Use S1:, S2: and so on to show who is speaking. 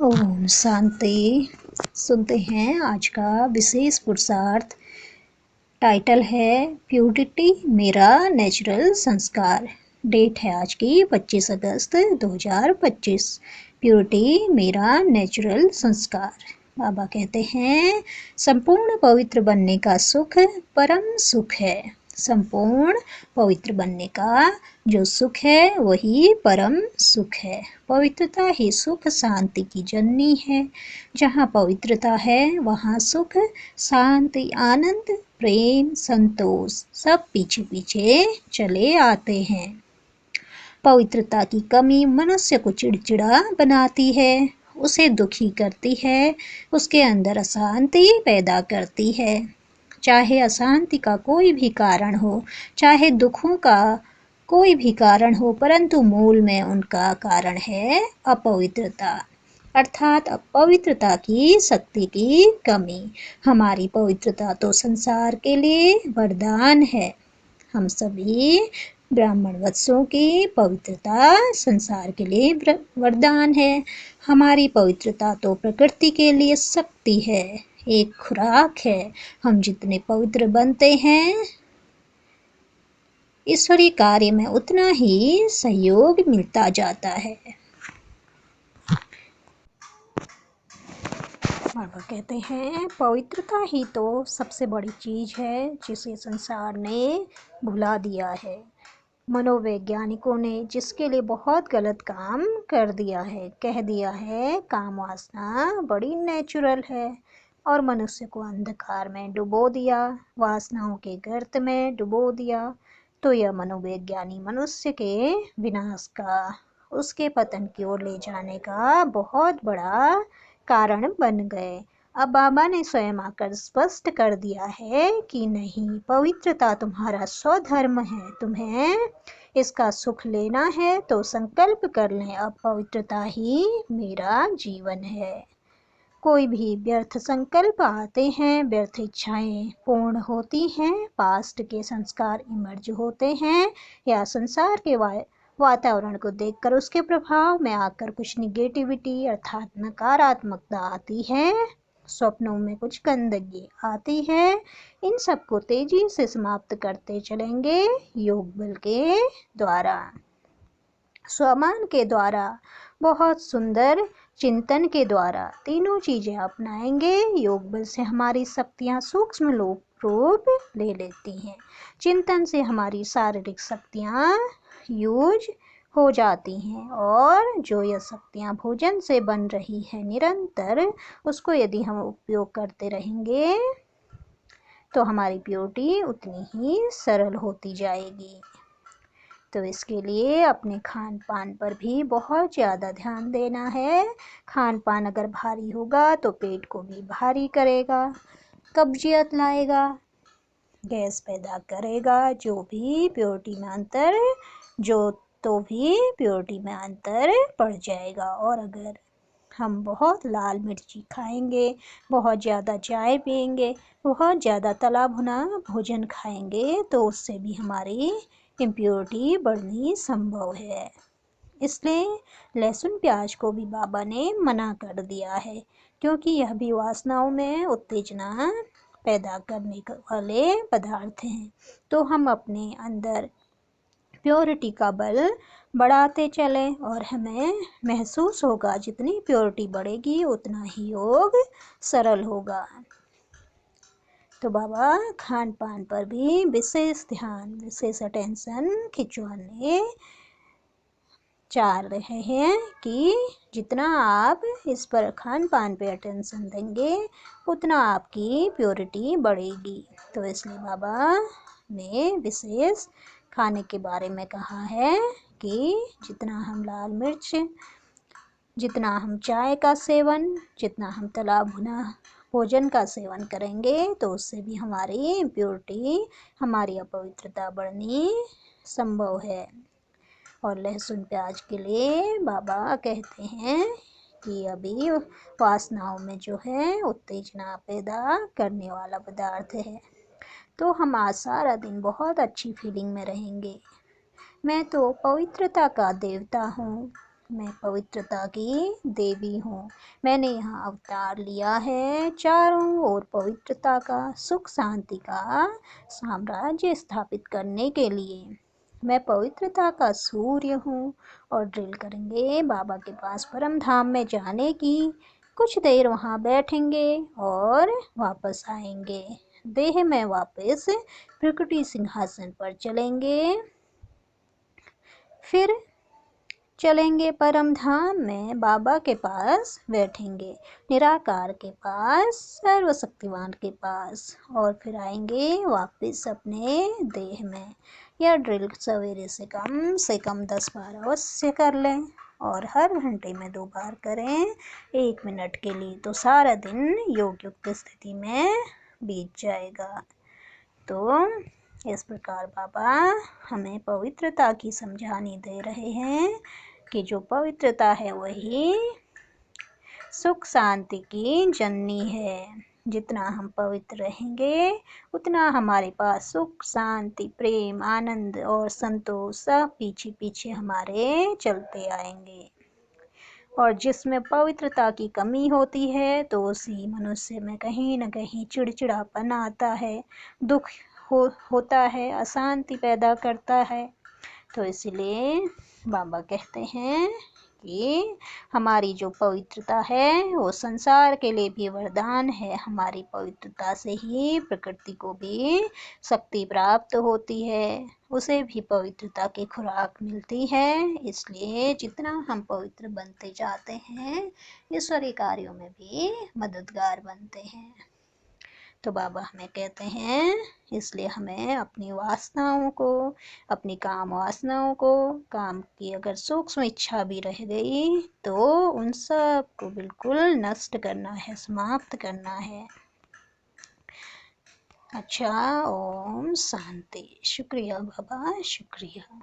S1: ओम शांति। सुनते हैं आज का विशेष पुरुषार्थ। टाइटल है प्यूरिटी मेरा नेचुरल संस्कार। डेट है आज की 25 अगस्त 2025। प्यूरिटी मेरा नेचुरल संस्कार। बाबा कहते हैं संपूर्ण पवित्र बनने का सुख परम सुख है। संपूर्ण पवित्र बनने का जो सुख है वही परम सुख है। पवित्रता ही सुख शांति की जननी है। जहाँ पवित्रता है वहाँ सुख शांति आनंद प्रेम संतोष सब पीछे पीछे चले आते हैं। पवित्रता की कमी मनुष्य को चिड़चिड़ा बनाती है, उसे दुखी करती है, उसके अंदर अशांति पैदा करती है। चाहे अशांति का कोई भी कारण हो, चाहे दुखों का कोई भी कारण हो, परंतु मूल में उनका कारण है अपवित्रता, अर्थात अपवित्रता की शक्ति की कमी। हमारी पवित्रता तो संसार के लिए वरदान है। हम सभी ब्राह्मण वत्सों की पवित्रता संसार के लिए वरदान है। हमारी पवित्रता तो प्रकृति के लिए शक्ति है, एक खुराक है। हम जितने पवित्र बनते हैं ईश्वरीय कार्य में उतना ही सहयोग मिलता जाता है। बाबा कहते हैं पवित्रता ही तो सबसे बड़ी चीज है जिसे संसार ने भुला दिया है। मनोवैज्ञानिकों ने जिसके लिए बहुत गलत काम कर दिया है, कह दिया है काम वासना बड़ी नेचुरल है और मनुष्य को अंधकार में डुबो दिया, वासनाओं के गर्त में डुबो दिया। तो यह मनोवैज्ञानिक मनुष्य के विनाश का, उसके पतन की ओर ले जाने का बहुत बड़ा कारण बन गए। अब बाबा ने स्वयं आकर स्पष्ट कर दिया है कि नहीं, पवित्रता तुम्हारा स्वधर्म है। तुम्हें इसका सुख लेना है तो संकल्प कर लें, अब पवित्रता ही मेरा जीवन है। कोई भी व्यर्थ संकल्प आते हैं, व्यर्थ इच्छाएं पूर्ण होती हैं, पास्ट के संस्कार इमर्ज होते हैं या संसार के वातावरण को देखकर उसके प्रभाव में आकर कुछ निगेटिविटी अर्थात नकारात्मकता आती है, स्वप्नों में कुछ गंदगी आती है। इन सबको तेजी से समाप्त करते चलेंगे योग बल के द्वारा, स्वमान के द्वारा, बहुत सुंदर चिंतन के द्वारा। तीनों चीजें अपनाएंगे। योग बल से हमारी शक्तियां सूक्ष्म रूप ले लेती हैं। चिंतन से हमारी शारीरिक शक्तियां यूज हो जाती हैं और जो यह शक्तियां भोजन से बन रही है निरंतर, उसको यदि हम उपयोग करते रहेंगे तो हमारी प्योरिटी उतनी ही सरल होती जाएगी। तो इसके लिए अपने खान पान पर भी बहुत ज़्यादा ध्यान देना है। खान पान अगर भारी होगा तो पेट को भी भारी करेगा, कब्जियत लाएगा, गैस पैदा करेगा, जो भी प्योरिटी में अंतर प्योरिटी में अंतर पड़ जाएगा। और अगर हम बहुत लाल मिर्ची खाएंगे, बहुत ज़्यादा चाय पिएंगे, बहुत ज़्यादा तला भुना भोजन खाएंगे तो उससे भी हमारी इम्प्योरिटी बढ़नी संभव है। इसलिए लहसुन प्याज को भी बाबा ने मना कर दिया है, क्योंकि यह भी वासनाओं में उत्तेजना पैदा करने वाले पदार्थ हैं। तो हम अपने अंदर प्योरिटी का बल बढ़ाते चलें और हमें महसूस होगा जितनी प्योरिटी बढ़ेगी उतना ही योग सरल होगा। तो बाबा खान पान पर भी विशेष ध्यान, विशेष अटेंशन खिंचवाने चाह रहे हैं कि जितना आप इस पर खान पान पे अटेंशन देंगे उतना आपकी प्योरिटी बढ़ेगी। तो इसलिए बाबा ने विशेष खाने के बारे में कहा है कि जितना हम लाल मिर्च, जितना हम चाय का सेवन, जितना हम तला भुना भोजन का सेवन करेंगे तो उससे भी हमारी इम्प्योरिटी, हमारी अपवित्रता बढ़नी संभव है। और लहसुन प्याज के लिए बाबा कहते हैं कि अभी वासनाओं में जो है उत्तेजना पैदा करने वाला पदार्थ है। तो हम आज सारा दिन बहुत अच्छी फीलिंग में रहेंगे। मैं तो पवित्रता का देवता हूँ, मैं पवित्रता की देवी हूँ। मैंने यहाँ अवतार लिया है चारों ओर पवित्रता का, सुख शांति का साम्राज्य स्थापित करने के लिए। मैं पवित्रता का सूर्य हूँ और ड्रिल करेंगे बाबा के पास परम धाम में जाने की। कुछ देर वहाँ बैठेंगे और वापस आएंगे। देह में वापस प्रकृति सिंहासन पर चलेंगे, फिर चलेंगे परम धाम में बाबा के पास बैठेंगे, निराकार के पास, सर्वशक्तिवान के पास, और फिर आएंगे वापस अपने देह में। यह ड्रिल सवेरे से कम 10 बार अवश्य कर लें और हर घंटे में 2 बार करें 1 मिनट के लिए, तो सारा दिन योग युक्त स्थिति में बीत जाएगा। तो इस प्रकार बाबा हमें पवित्रता की समझानी दे रहे हैं कि जो पवित्रता है वही सुख शांति की जननी है। जितना हम पवित्र रहेंगे उतना हमारे पास सुख शांति प्रेम आनंद और संतोष सब पीछे पीछे हमारे चलते आएंगे। और जिसमें पवित्रता की कमी होती है तो उसी मनुष्य में कहीं न कहीं चिड़चिड़ापन आता है, दुख होता है, अशांति पैदा करता है। तो इसलिए बाबा कहते हैं कि हमारी जो पवित्रता है वो संसार के लिए भी वरदान है। हमारी पवित्रता से ही प्रकृति को भी शक्ति प्राप्त होती है, उसे भी पवित्रता की खुराक मिलती है। इसलिए जितना हम पवित्र बनते जाते हैं ईश्वरीय कार्यों में भी मददगार बनते हैं। तो बाबा हमें कहते हैं इसलिए हमें अपनी वासनाओं को, अपनी काम वासनाओं को, काम की अगर सूक्ष्म इच्छा भी रह गई तो उन सब को बिल्कुल नष्ट करना है, समाप्त करना है। अच्छा, ओम शांति। शुक्रिया बाबा, शुक्रिया।